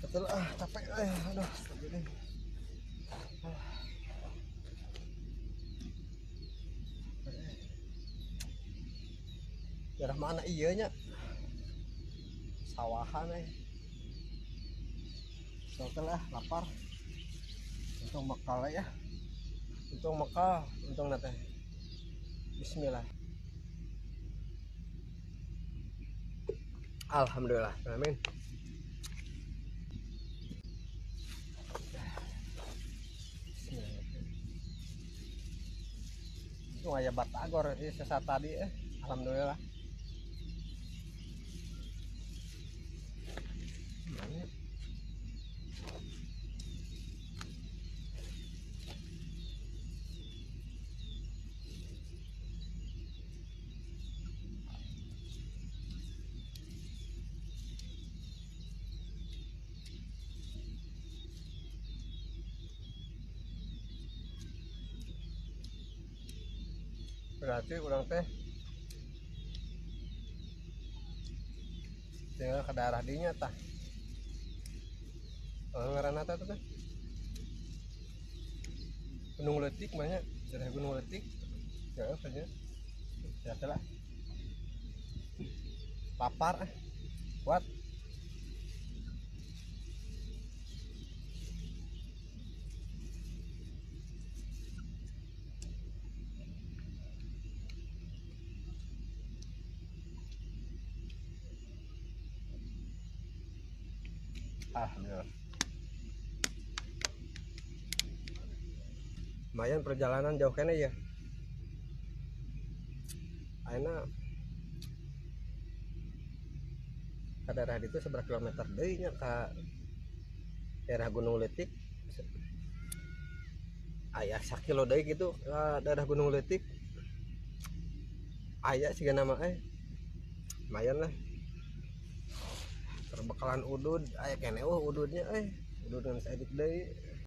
Betul capek aduh begini. Daerah mana iya nya sawahan Total lapar untung bekal ya untung bekal untung nate bismillah alhamdulillah amin. Itu aya batagor sesat tadi alhamdulillah. Berarti orang teh tinggal ke daerah dinya tah ngaranna teh teh Gunung Letik banyak daerah Gunung Letik ya saja ya lah lapar kuat alhamdulillah. Lumayan perjalanan jauh kene ya ayeuna ke daerah itu seberapa kilometer deui nya ka daerah Gunung Letik aya sakilo deui gitu ke daerah Gunung Letik aya siga nama lumayan lah terbekalan udud aya kene ududnya udud ngan saedik deui